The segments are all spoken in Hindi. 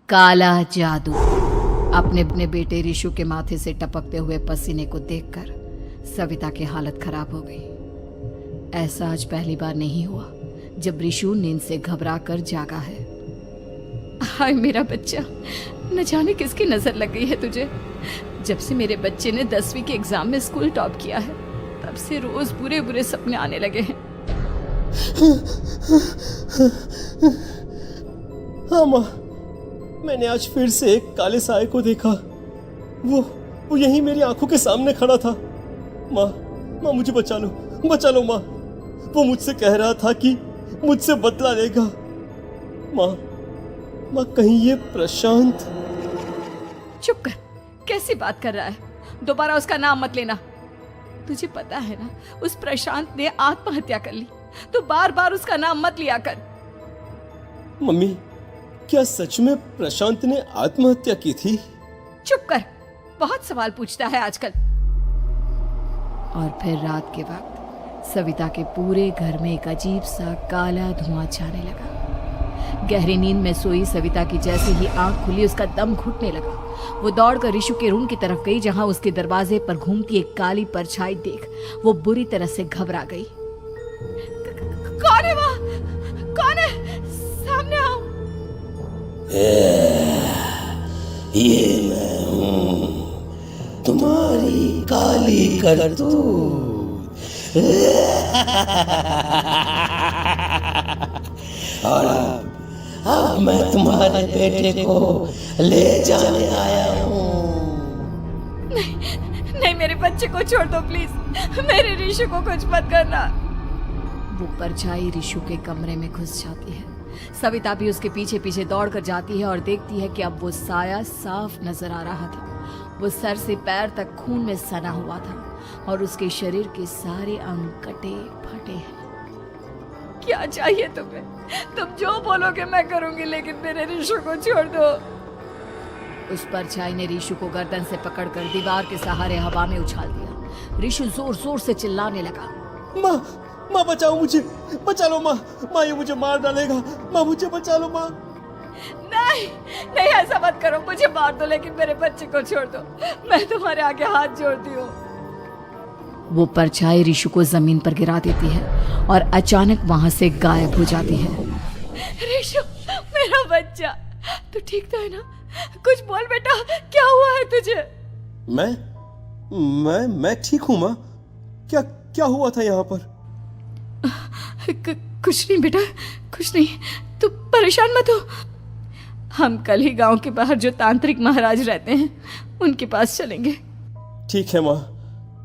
काला जादू। अपने अपने बेटे ऋषु के माथे से टपकते हुए पसीने को देखकर सविता की हालत खराब हो गई। ऐसा आज पहली बार नहीं हुआ जब ऋषु नींद से घबरा कर जागा है। हाय मेरा बच्चा, न जाने किसकी नजर लग गई है तुझे। जब से मेरे बच्चे ने 10वीं के एग्जाम में स्कूल टॉप किया है तब से रोज बुरे बुरे सपने आने लगे हैं। हाँ माँ, मैंने आज फिर से एक काले साए को देखा। वो यहीं मेरी आंखों के सामने खड़ा था। माँ मुझे बचा लो माँ। वो मुझसे कह रहा था कि मुझसे बदला लेगा। माँ कहीं ये प्रशांत। चुप कर, कैसी बात कर रहा है? दोबारा उसका नाम मत लेना। तुझे पता है ना, उस प्रशांत ने आत्महत्या कर ली। तो बार बार उसका नाम मत लिया कर। मम्मी, क्या सच में प्रशांत ने आत्महत्या की थी? चुप कर, बहुत सवाल पूछता है आजकल। और फिर रात के वक्त सविता के पूरे घर में एक अजीब सा काला धुआं छाने लगा। गहरी नींद में सोई सविता की जैसे ही आंख खुली उसका दम घुटने लगा। वो दौड़कर ऋषु के रूम की तरफ गई जहां उसके दरवाजे पर घूमती एक काली परछाई देख वो बुरी तरह से घबरा गई। कौन है वहाँ? कौन है? सामने आओ। ये मैं हूँ, तुम्हारी काली करतूत। और अब मैं तुम्हारे बेटे को ले जाने आया हूँ। नहीं, मेरे बच्चे को छोड़ दो प्लीज। मेरे ऋषु को कुछ मत करना। वो परछाई ऋषु के कमरे में घुस जाती है। सविता भी उसके पीछे पीछे दौड़ कर जाती है और देखती है कि अब वो साया साफ नजर आ रहा था। वो सर से पैर तक खून में सना हुआ था और उसके शरीर के सारे अंग कटे फटे हैं। क्या चाहिए तुम्हें? तुम जो बोलोगे मैं करूंगी, लेकिन मेरे ऋषु को छोड़ दो। उस परछाई ने ऋषु को गर्दन से पकड़कर दीवार के सहारे हवा में उछाल दिया। ऋषु जोर जोर से चिल्लाने लगा। माँ बचाओ मुझे, बचा लो माँ। ये मुझे मार डालेगा। माँ मुझे बचा लो माँ। नहीं ऐसा मत करो। मुझे मार दो लेकिन मेरे बच्चे को छोड़ दो। मैं तुम्हारे आगे हाथ जोड़ती हूँ। वो परछाई ऋषु को जमीन पर गिरा देती है और अचानक वहां से गायब हो जाती है। ऋषु, मेरा बच्चा, तू ठीक तो है ना? कुछ बोल बेटा, क्या हुआ है तुझे? मैं ठीक हूँ माँ। क्या हुआ था यहाँ पर? कुछ नहीं बेटा, कुछ नहीं। तू परेशान मत हो। हम कल ही गांव के बाहर जो तांत्रिक महाराज रहते हैं उनके पास चलेंगे। ठीक है माँ,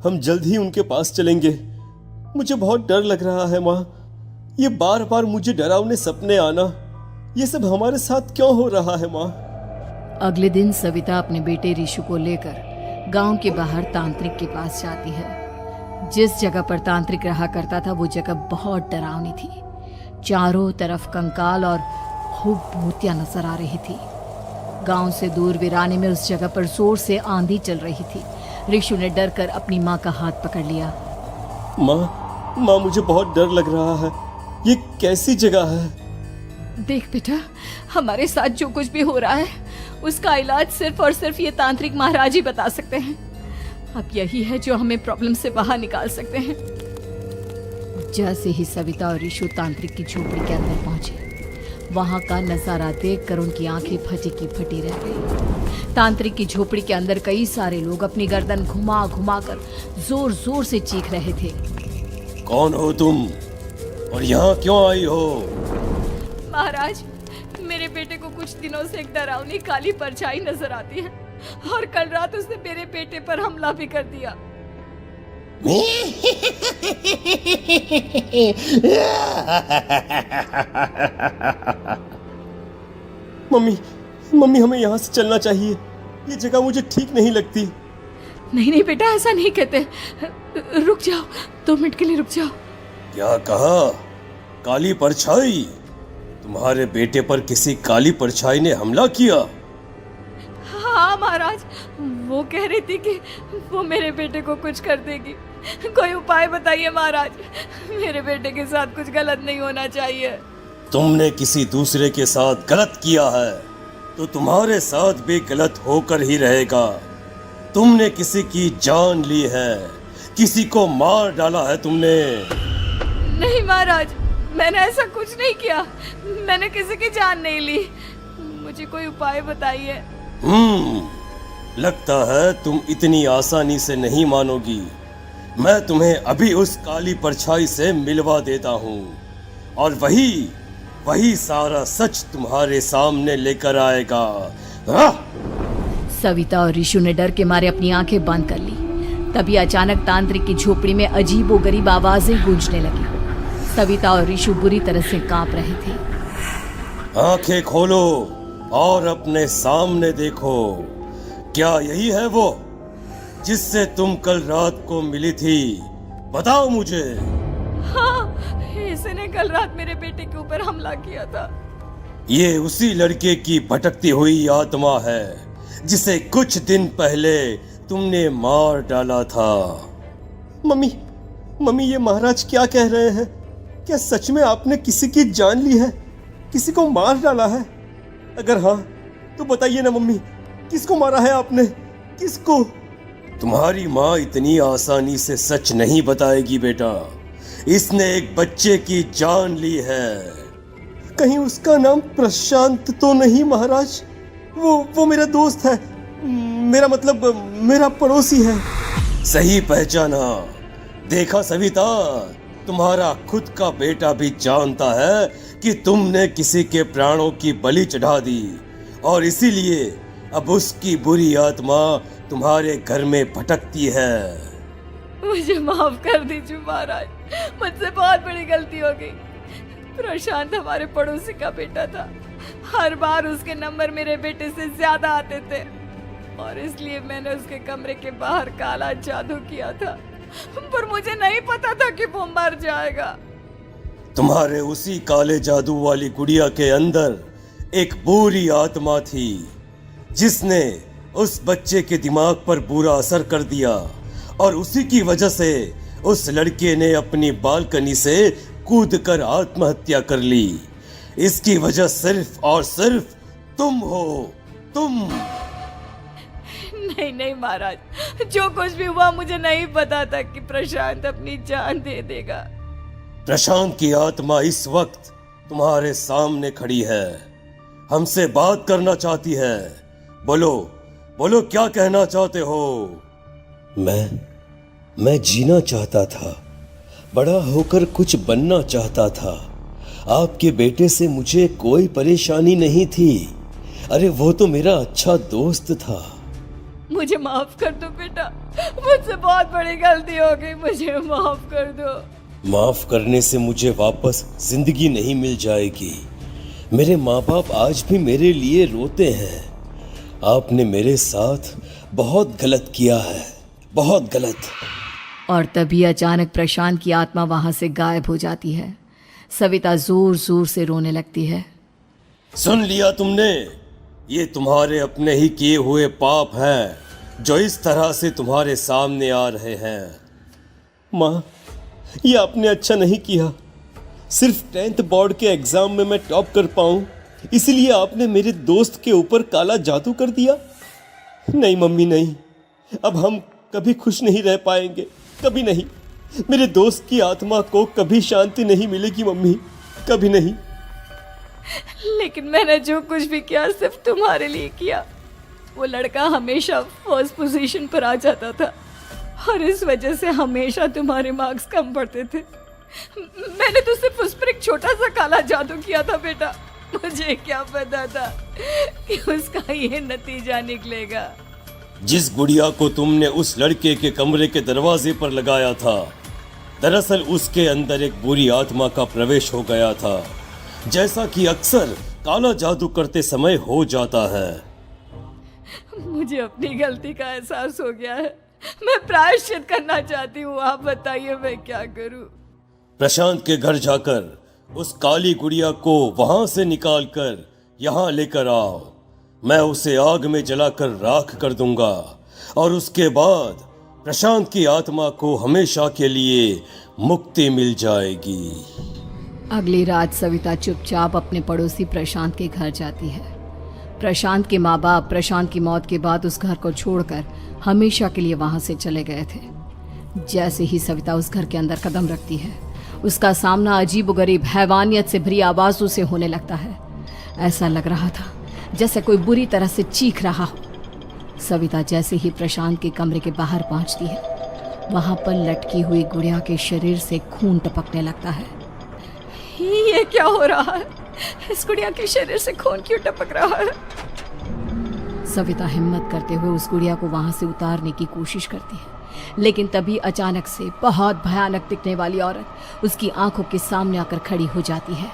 हम जल्द ही उनके पास चलेंगे। मुझे बहुत डर लग रहा है माँ। ये बार बार मुझे डरावने सपने आना, ये सब हमारे साथ क्यों हो रहा है माँ? अगले दिन सविता अपने बेटे ऋषु को लेकर गांव के बाहर तांत्रिक के पास जाती है। जिस जगह पर तांत्रिक रहा करता था वो जगह बहुत डरावनी थी। चारों तरफ कंकाल और खूब भूतियां नजर आ रही थी। गांव से दूर वीराने में उस जगह पर जोर से आंधी चल रही थी। ऋषु ने डर कर अपनी माँ का हाथ पकड़ लिया। माँ मुझे बहुत डर लग रहा है। ये कैसी जगह है? देख बेटा, हमारे साथ जो कुछ भी हो रहा है उसका इलाज सिर्फ और सिर्फ ये तांत्रिक महाराज ही बता सकते हैं। अब यही है जो हमें प्रॉब्लम से बाहर निकाल सकते हैं। जैसे ही सविता और ऋषु तांत्रिक की झोपड़ी के अंदर पहुंचे, वहां का नजारा देखकर उनकी आंखें फटी की फटी रह गई। तांत्रिक की झोपड़ी के अंदर कई सारे लोग अपनी गर्दन घुमा घुमा कर जोर जोर से चीख रहे थे। कौन हो तुम और यहाँ क्यों आई हो? महाराज, मेरे बेटे को कुछ दिनों से एक डरावनी काली परछाई नजर आती है और कल रात उसने मेरे बेटे पर हमला भी कर दिया। मम्मी हमें यहाँ से चलना चाहिए। ये जगह मुझे ठीक नहीं लगती। नहीं बेटा, ऐसा नहीं कहते। रुक जाओ, 2 मिनट के लिए रुक जाओ। क्या कहा? काली परछाई? तुम्हारे बेटे पर किसी काली परछाई ने हमला किया? हाँ महाराज, वो कह रही थी कि वो मेरे बेटे को कुछ कर देगी। कोई उपाय बताइए महाराज, मेरे बेटे के साथ कुछ गलत नहीं होना चाहिए। तुमने किसी दूसरे के साथ गलत किया है, तो तुम्हारे साथ भी गलत होकर ही रहेगा। तुमने किसी की जान ली है, किसी को मार डाला है तुमने। नहीं महाराज, मैंने ऐसा कुछ नहीं किया। मैंने किसी की जान नहीं ली। मुझे कोई उपाय बताइए। लगता है तुम इतनी आसानी से नहीं मानोगी। मैं तुम्हें अभी उस काली परछाई से मिलवा देता हूँ और वही सारा सच तुम्हारे सामने लेकर आएगा। सविता और ऋषु ने डर के मारे अपनी आंखें बंद कर ली। तभी अचानक तांत्रिक की झोपड़ी में अजीबोगरीब आवाजें गूंजने लगी। सविता और ऋषु बुरी तरह से कांप रहे थे। आंखें खोलो और अपने सामने देखो। क्या यही है वो जिससे तुम कल रात को मिली थी? बताओ मुझे। हाँ, इसने कल रात मेरे बेटे के ऊपर हमला किया था। ये उसी लड़के की भटकती हुई आत्मा है जिसे कुछ दिन पहले तुमने मार डाला था। मम्मी ये महाराज क्या कह रहे हैं? क्या सच में आपने किसी की जान ली है, किसी को मार डाला है? अगर हाँ तो बताइए ना मम्मी, किसको मारा है आपने? किसको? तुम्हारी माँ इतनी आसानी से सच नहीं बताएगी बेटा। इसने एक बच्चे की जान ली है। कहीं उसका नाम प्रशांत तो नहीं महाराज? वो मेरा दोस्त है, मेरा मतलब मेरा पड़ोसी है। सही पहचाना। देखा सविता, तुम्हारा खुद का बेटा भी जानता है कि तुमने किसी के प्राणों की बलि चढ़ा दी और इसीलिए अब उसकी बुरी आत्मा तुम्हारे घर में भटकती है। मुझे माफ कर दीजिए महाराज, मुझसे बहुत बड़ी गलती हो गई। प्रशांत हमारे पड़ोसी का बेटा था। हर बार उसके नंबर मेरे बेटे से ज्यादा आते थे और इसलिए मैंने उसके कमरे के बाहर काला जादू किया था, पर मुझे नहीं पता था कि वो मर जाएगा। तुम्हारे उसी काले जादू वाली गुड़िया के अंदर एक बुरी आत्मा थी जिसने उस बच्चे के दिमाग पर बुरा असर कर दिया और उसी की वजह से उस लड़के ने अपनी बालकनी से कूदकर आत्महत्या कर ली। इसकी वजह सिर्फ और सिर्फ तुम हो, तुम। नहीं महाराज, जो कुछ भी हुआ मुझे नहीं पता था कि प्रशांत अपनी जान दे देगा। प्रशांत की आत्मा इस वक्त तुम्हारे सामने खड़ी है, हमसे बात करना चाहती है। बोलो क्या कहना चाहते हो? मैं जीना चाहता था, बड़ा होकर कुछ बनना चाहता था। आपके बेटे से मुझे कोई परेशानी नहीं थी। अरे वो तो मेरा अच्छा दोस्त था। मुझे माफ कर दो बेटा, मुझसे बहुत बड़ी गलती हो गई, मुझे माफ कर दो। माफ करने से मुझे वापस जिंदगी नहीं मिल जाएगी। मेरे माँ बाप आज भी मेरे लिए रोते हैं। आपने मेरे साथ बहुत गलत किया है, बहुत गलत। और तभी अचानक प्रशांत की आत्मा वहां से गायब हो जाती है। सविता जोर जोर से रोने लगती है। सुन लिया तुमने? ये तुम्हारे अपने ही किए हुए पाप हैं जो इस तरह से तुम्हारे सामने आ रहे हैं। माँ, ये आपने अच्छा नहीं किया। सिर्फ 10th बोर्ड के एग्जाम में मैं टॉप कर पाऊं, इसलिए आपने मेरे दोस्त के ऊपर काला जादू कर दिया। नहीं मम्मी, नहीं, अब हम कभी खुश नहीं रह पाएंगे, कभी नहीं। मेरे दोस्त की आत्मा को कभी शांति नहीं मिलेगी मम्मी, कभी नहीं। लेकिन मैंने जो कुछ भी किया सिर्फ तुम्हारे लिए किया। वो लड़का हमेशा फर्स्ट पोजीशन पर आ जाता था और इस वजह से हमेशा तुम्हारे मार्क्स कम पड़ते थे। मैंने तो सिर्फ उस पर एक छोटा सा काला जादू किया था बेटा। मुझे क्या पता था कि उसका ये नतीजा निकलेगा। जिस गुड़िया को तुमने उस लड़के के कमरे के दरवाजे पर लगाया था, दरअसल उसके अंदर एक बुरी आत्मा का प्रवेश हो गया था, जैसा कि अक्सर काला जादू करते समय हो जाता है। मुझे अपनी गलती का एहसास हो गया है। मैं प्रायश्चित करना चाहती हूँ। आप बताइए मैं क्या करूँ? प्रशांत के घर जाकर उस काली गुड़िया को वहां से निकालकर यहाँ लेकर आओ। मैं उसे आग में जलाकर राख कर दूंगा और उसके बाद प्रशांत की आत्मा को हमेशा के लिए मुक्ति मिल जाएगी। अगली रात सविता चुपचाप अपने पड़ोसी प्रशांत के घर जाती है। प्रशांत के माँ बाप प्रशांत की मौत के बाद उस घर को छोड़कर हमेशा के लिए वहां से चले गए थे। जैसे ही सविता उस घर के अंदर कदम रखती है, उसका सामना अजीबोगरीब हैवानियत से भरी आवाजों से होने लगता है। ऐसा लग रहा था जैसे कोई बुरी तरह से चीख रहा हो। सविता जैसे ही प्रशांत के कमरे के बाहर पहुंचती है, वहां पर लटकी हुई गुड़िया के शरीर से खून टपकने लगता है। ये क्या हो रहा है? इस गुड़िया के शरीर से खून क्यों टपक रहा है? सविता हिम्मत करते हुए उस गुड़िया को वहां से उतारने की कोशिश करती है, लेकिन तभी अचानक से बहुत भयानक दिखने वाली औरत उसकी आंखों के सामने आकर खड़ी हो जाती है।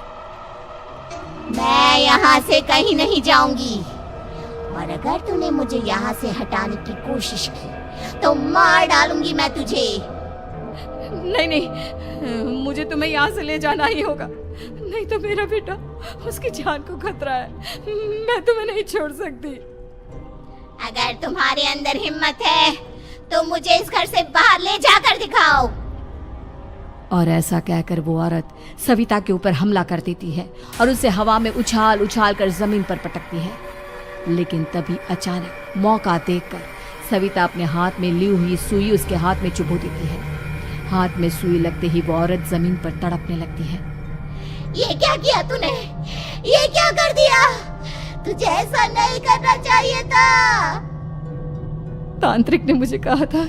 मैं यहाँ से कहीं नहीं जाऊंगी, और अगर तूने मुझे यहाँ से हटाने की कोशिश की तो मार डालूंगी मैं तुझे। नहीं नहीं, मुझे तुम्हें यहाँ से ले जाना ही होगा, नहीं तो मेरा बेटा, उसकी जान को खतरा है। मैं तुम्हें नहीं छोड़ सकती। अगर तुम्हारे अंदर हिम्मत है तो मुझे इस घर से बाहर ले जाकर दिखाओ। और ऐसा कहकर वो औरत सविता के ऊपर हमला कर देती है और उसे हवा में उछाल उछाल कर जमीन पर पटकती है। लेकिन तभी अचानक मौका देखकर सविता अपने हाथ में ली हुई सुई उसके हाथ में चुभो देती है। हाथ में सुई लगते ही वो औरत जमीन पर तड़पने लगती है। ये क्या किया तूने? ये क्या कर दिया? तुझे ऐसा नहीं करना चाहिए था। तांत्रिक ने मुझे कहा था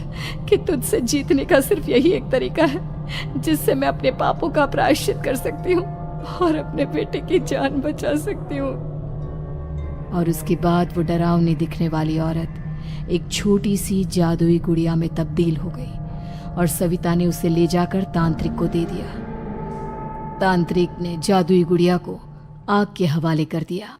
कि तुझसे जीतने का सिर्फ यही एक तरीका है जिससे मैं अपने पापों का प्रायश्चित कर सकती हूँ और अपने बेटे की जान बचा सकती हूँ। और उसके बाद वो डरावनी दिखने वाली औरत एक छोटी सी जादुई गुड़िया में तब्दील हो गई और सविता ने उसे ले जाकर तांत्रिक को दे दिया। तांत्रिक ने जादुई गुड़िया को आग के हवाले कर दिया।